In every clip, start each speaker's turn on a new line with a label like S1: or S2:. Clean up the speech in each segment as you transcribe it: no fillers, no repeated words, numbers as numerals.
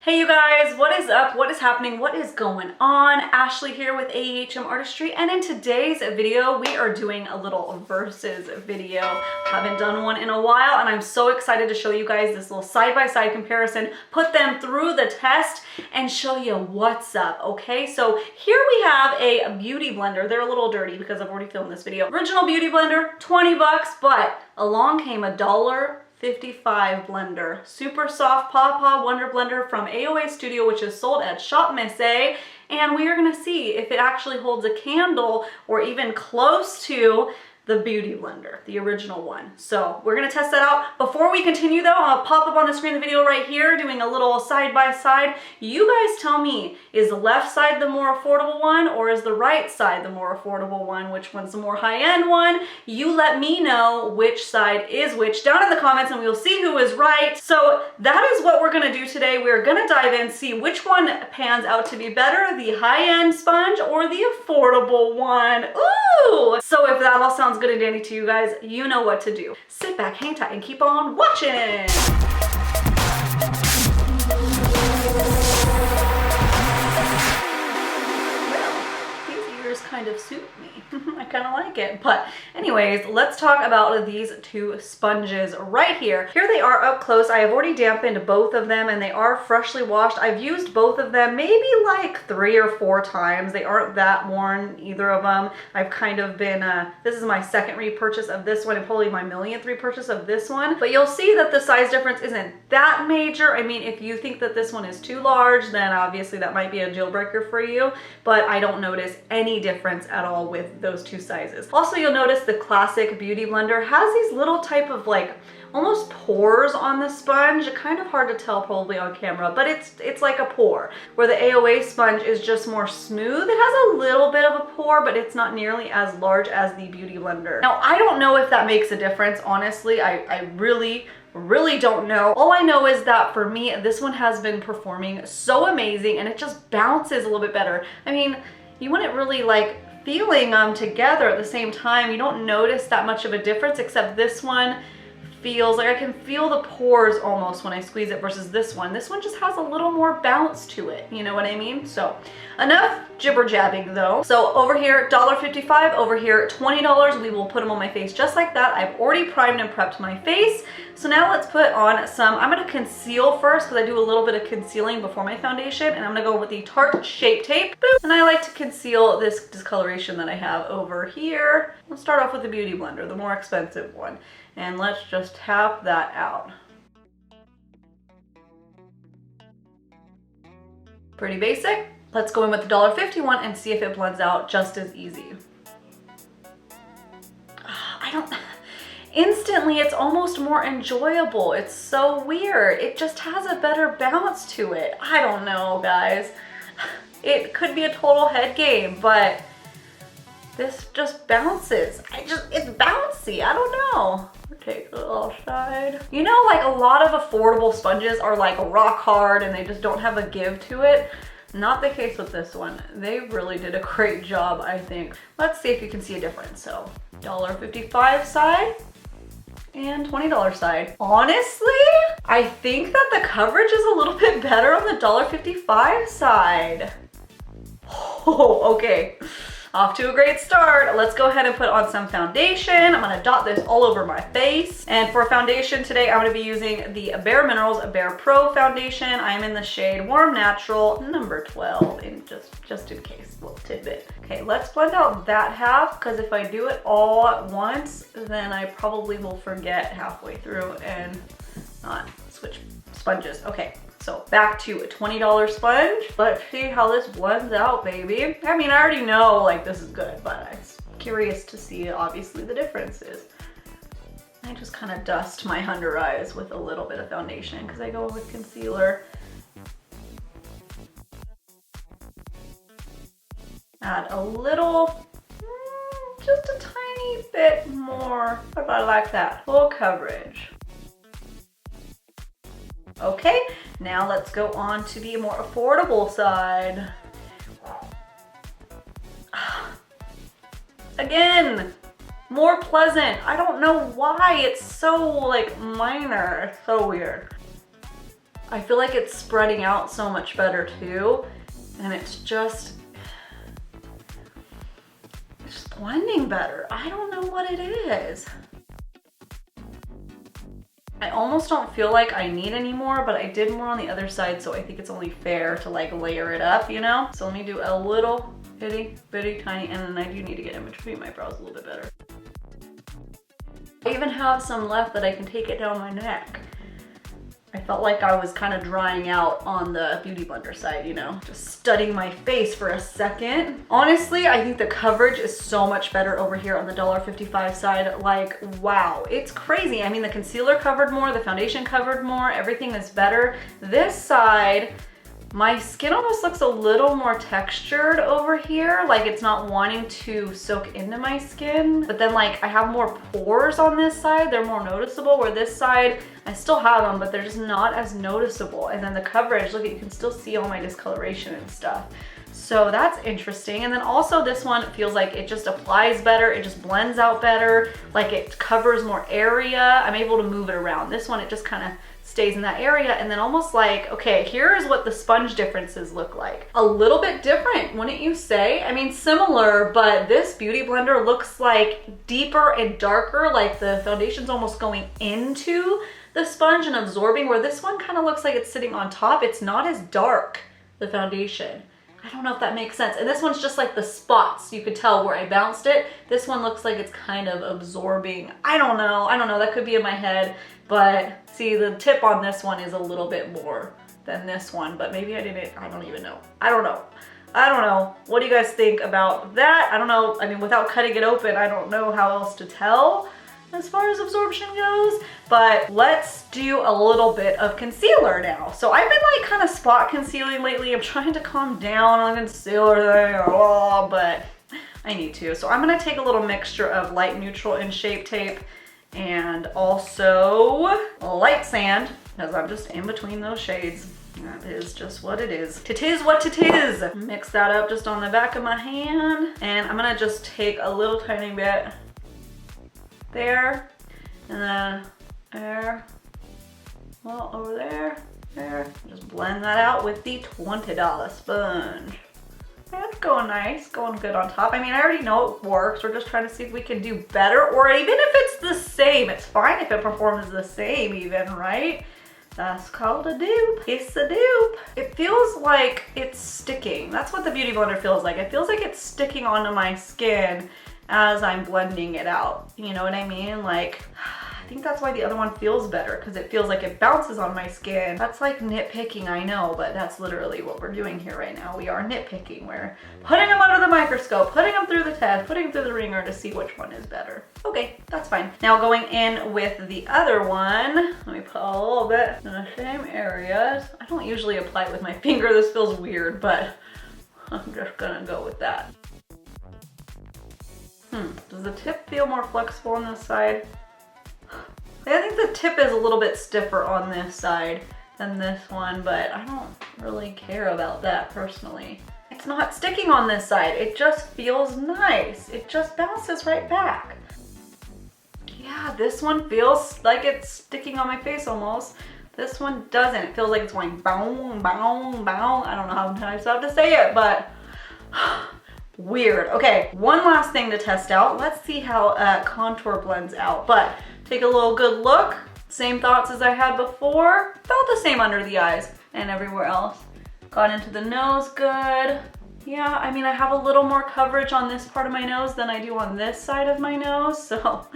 S1: Hey you guys, what is up? What is happening? What is going on? Ashley here with AHM Artistry, and in today's video we are doing a little versus video. Haven't done one in a while and I'm so excited to show you guys this little side-by-side comparison, put them through the test and show you what's up, okay? So here we have a beauty blender. They're a little dirty because I've already filmed this video. Original beauty blender, 20 bucks, but along came a $1.55 blender. Super soft Pawpaw Wonder Blender from AOA Studio, which is sold at Shop Miss A. And we are gonna see if it actually holds a candle or even close to the beauty blender, the original one. So we're gonna test that out. Before we continue though, I'll pop up on the screen the video right here doing a little side by side. You guys tell me, is the left side the more affordable one or is the right side the more affordable one? Which one's the more high-end one? You let me know which side is which down in the comments and we'll see who is right. So that is what we're gonna do today. We're gonna dive in, see which one pans out to be better, the high-end sponge or the affordable one. Ooh! So if that all sounds good and dandy to you guys, you know what to do. Sit back, hang tight, and keep on watching. Kind of suit me. I kind of like it. But anyways, let's talk about these two sponges right here. Here they are up close. I have already dampened both of them and they are freshly washed. I've used both of them maybe like 3 or 4 times. They aren't that worn, either of them. I've kind of been, this is my second repurchase of this one and probably my millionth repurchase of this one. But you'll see that the size difference isn't that major. I mean, if you think that this one is too large, then obviously that might be a deal breaker for you. But I don't notice any difference at all with those two sizes. Also, you'll notice the classic beauty blender has these little type of like almost pores on the sponge. Kind of hard to tell probably on camera, but it's like a pore. Where the AOA sponge is just more smooth. It has a little bit of a pore, but it's not nearly as large as the beauty blender. Now, I don't know if that makes a difference, honestly. I really don't know. All I know is that for me, this one has been performing so amazing and it just bounces a little bit better. I mean, you wouldn't really like feeling them together at the same time. You don't notice that much of a difference, except this one feels like I can feel the pores almost when I squeeze it versus this one. This one just has a little more bounce to it, you know what I mean? So enough jibber jabbing though. So over here, $1.55, over here, $20. We will put them on my face just like that. I've already primed and prepped my face. So now let's put on some, I'm gonna conceal first because I do a little bit of concealing before my foundation, and I'm gonna go with the Tarte Shape Tape. Boop. And I like to conceal this discoloration that I have over here. Let's start off with the Beauty Blender, the more expensive one. And let's just tap that out. Pretty basic. Let's go in with the $1.50 one and see if it blends out just as easy. Instantly, it's almost more enjoyable. It's so weird. It just has a better bounce to it. I don't know, guys. It could be a total head game, but this just bounces. It's bouncy. I don't know. Take the little side. You know, like a lot of affordable sponges are like rock hard and they just don't have a give to it. Not the case with this one. They really did a great job, I think. Let's see if you can see a difference. So $1.55 side and $20 side. Honestly, I think that the coverage is a little bit better on the $1.55 side. Oh, okay. Off to a great start. Let's go ahead and put on some foundation. I'm gonna dot this all over my face. And for foundation today, I'm gonna be using the Bare Minerals Bare Pro foundation. I'm in the shade Warm Natural number 12, in just in case, little tidbit. Okay, let's blend out that half, because if I do it all at once, then I probably will forget halfway through and not switch sponges. Okay. So back to a $20 sponge. Let's see how this blends out, baby. I mean, I already know like this is good, but I'm curious to see obviously the differences. I just kind of dust my under eyes with a little bit of foundation because I go with concealer. Add a little, just a tiny bit more. How about I like that? Full coverage. Okay, now let's go on to the more affordable side. Again, more pleasant. I don't know why it's so like minor. It's so weird. I feel like it's spreading out so much better too. And it's just blending better. I don't know what it is. I almost don't feel like I need any more, but I did more on the other side, so I think it's only fair to like layer it up, you know? So let me do a little itty bitty tiny, and then I do need to get in between my brows a little bit better. I even have some left that I can take it down my neck. I felt like I was kind of drying out on the Beauty Blender side, you know, just studying my face for a second. Honestly, I think the coverage is so much better over here on the $1.55 side. Like, wow, it's crazy. I mean, the concealer covered more, the foundation covered more, everything is better. This side, my skin almost looks a little more textured over here, like it's not wanting to soak into my skin. But then like I have more pores on this side, they're more noticeable, where this side, I still have them, but they're just not as noticeable. And then the coverage, look, you can still see all my discoloration and stuff. So that's interesting. And then also this one feels like it just applies better, it just blends out better, like it covers more area. I'm able to move it around. This one, it just kind of stays in that area, and then almost like, okay, here's what the sponge differences look like. A little bit different, wouldn't you say? I mean, similar, but this Beauty Blender looks like deeper and darker, like the foundation's almost going into the sponge and absorbing, where this one kind of looks like it's sitting on top. It's not as dark, the foundation. I don't know if that makes sense. And this one's just like the spots. You could tell where I bounced it. This one looks like it's kind of absorbing. I don't know, that could be in my head. But see, the tip on this one is a little bit more than this one, but maybe I don't even know. I don't know. What do you guys think about that? I don't know. I mean, without cutting it open, I don't know how else to tell as far as absorption goes, but let's do a little bit of concealer now. So I've been like kind of spot concealing lately. I'm trying to calm down on concealer thing, but I need to. So I'm gonna take a little mixture of light neutral and Shape Tape, and also light sand, because I'm just in between those shades. That is just what it is. Tis what it is. Mix that up just on the back of my hand, and I'm gonna just take a little tiny bit there, and then there, well, over there, there. Just blend that out with the $20 sponge. That's going nice, going good on top. I mean, I already know it works. We're just trying to see if we can do better, or even if it's the same. It's fine if it performs the same even, right? That's called a dupe. It's a dupe. It feels like it's sticking. That's what the Beauty Blender feels like. It feels like it's sticking onto my skin as I'm blending it out. You know what I mean? Like, I think that's why the other one feels better, because it feels like it bounces on my skin. That's like nitpicking, I know, but that's literally what we're doing here right now. We are nitpicking. We're putting them under the microscope, putting them through the test, putting them through the ringer to see which one is better. Okay, that's fine. Now going in with the other one, let me put a little bit in the same areas. I don't usually apply it with my finger. This feels weird, but I'm just gonna go with that. Does the tip feel more flexible on this side? I think the tip is a little bit stiffer on this side than this one, but I don't really care about that personally. It's not sticking on this side. It just feels nice. It just bounces right back. Yeah, this one feels like it's sticking on my face almost. This one doesn't. It feels like it's going bow, bow, bow. I don't know how nice I have to say it, but weird. Okay, one last thing to test out. Let's see how contour blends out, but take a little good look. Same thoughts as I had before. Felt the same under the eyes and everywhere else. Got into the nose good. Yeah, I mean, I have a little more coverage on this part of my nose than I do on this side of my nose, so.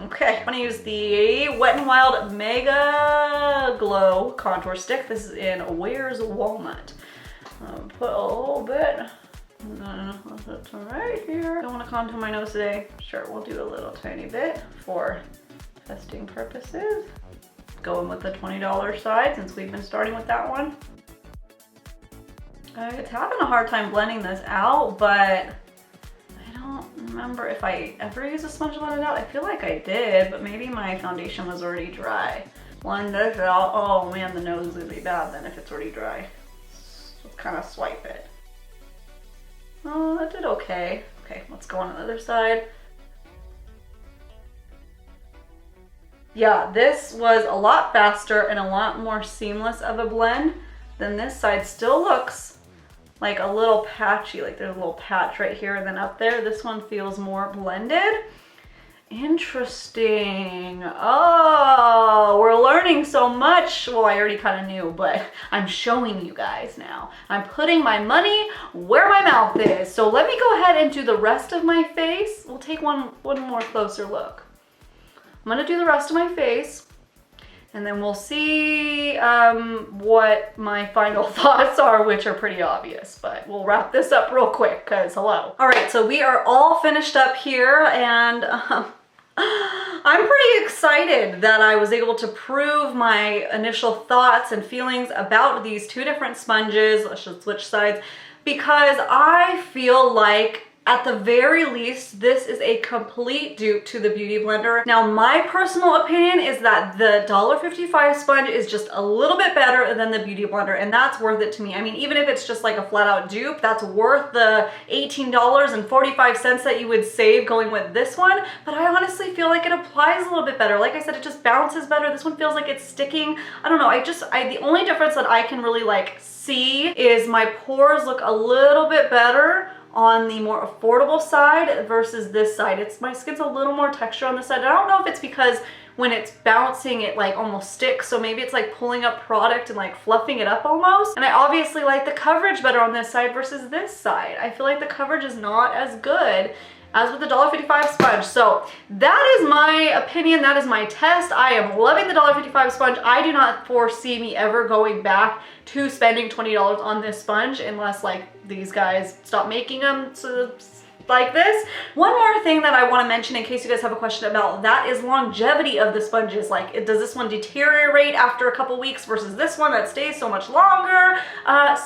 S1: Okay, I'm gonna use the Wet n Wild Mega Glow Contour Stick. This is in Where's Walnut. Put a little bit. That's right here. Don't want to contour my nose today. Sure, we'll do a little tiny bit for testing purposes. Going with the $20 side since we've been starting with that one. It's having a hard time blending this out, but I don't remember if I ever used a sponge to blend it out. I feel like I did, but maybe my foundation was already dry. Blend this out. Oh man, the nose is gonna be bad then if it's already dry. Let's kind of swipe it. Oh, that did okay. Okay, let's go on the other side. Yeah, this was a lot faster and a lot more seamless of a blend than this side. Still looks like a little patchy, like there's a little patch right here and then up there. This one feels more blended. Interesting. Oh, we're learning so much. Well, I already kind of knew, but I'm showing you guys now. I'm putting my money where my mouth is. So let me go ahead and do the rest of my face. We'll take one more closer look. I'm gonna do the rest of my face, and then we'll see what my final thoughts are, which are pretty obvious, but we'll wrap this up real quick because hello. All right, so we are all finished up here, and I'm pretty excited that I was able to prove my initial thoughts and feelings about these two different sponges. Let's just switch sides, because I feel like at the very least, this is a complete dupe to the Beauty Blender. Now, my personal opinion is that the $1.55 sponge is just a little bit better than the Beauty Blender, and that's worth it to me. I mean, even if it's just like a flat out dupe, that's worth the $18.45 that you would save going with this one. But I honestly feel like it applies a little bit better. Like I said, it just bounces better. This one feels like it's sticking. I don't know, the only difference that I can really like see is my pores look a little bit better on the more affordable side versus this side. My skin's a little more texture on this side. I don't know if it's because when it's bouncing it like almost sticks, so maybe it's like pulling up product and like fluffing it up almost. And I obviously like the coverage better on this side versus this side. I feel like the coverage is not as good as with the $1.55 sponge. So that is my opinion, that is my test. I am loving the $1.55 sponge. I do not foresee me ever going back to spending $20 on this sponge unless like these guys stop making them like this. One more thing that I want to mention in case you guys have a question about that is longevity of the sponges. Like, does this one deteriorate after a couple weeks versus this one that stays so much longer?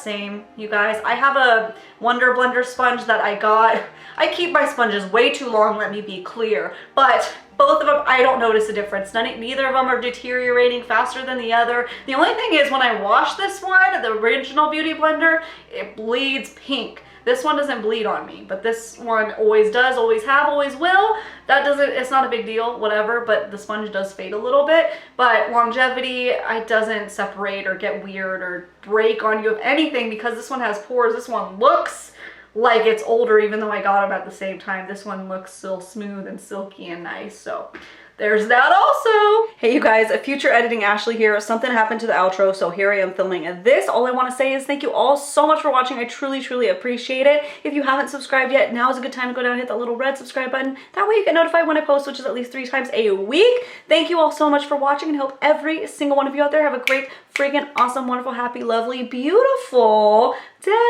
S1: Same, you guys. I have a Wonder Blender sponge that I got. I keep my sponges way too long, let me be clear, but both of them, I don't notice a difference. Neither of them are deteriorating faster than the other. The only thing is when I wash this one, the original Beauty Blender, it bleeds pink. This one doesn't bleed on me, but this one always does, always have, always will. It's not a big deal, whatever, but the sponge does fade a little bit. But longevity, it doesn't separate or get weird or break on you of anything because this one has pores. This one looks like it's older even though I got them at the same time. This one looks still smooth and silky and nice, so there's that also. Hey you guys, a future editing Ashley here. Something happened to the outro, so here I am filming this. All I want to say is thank you all so much for watching. I truly appreciate it. If you haven't subscribed yet, now is a good time to go down and hit that little red subscribe button. That way you get notified when I post, which is at least 3 times a week. Thank you all so much for watching, and hope every single one of you out there have a great, freaking awesome, wonderful, happy, lovely, beautiful day.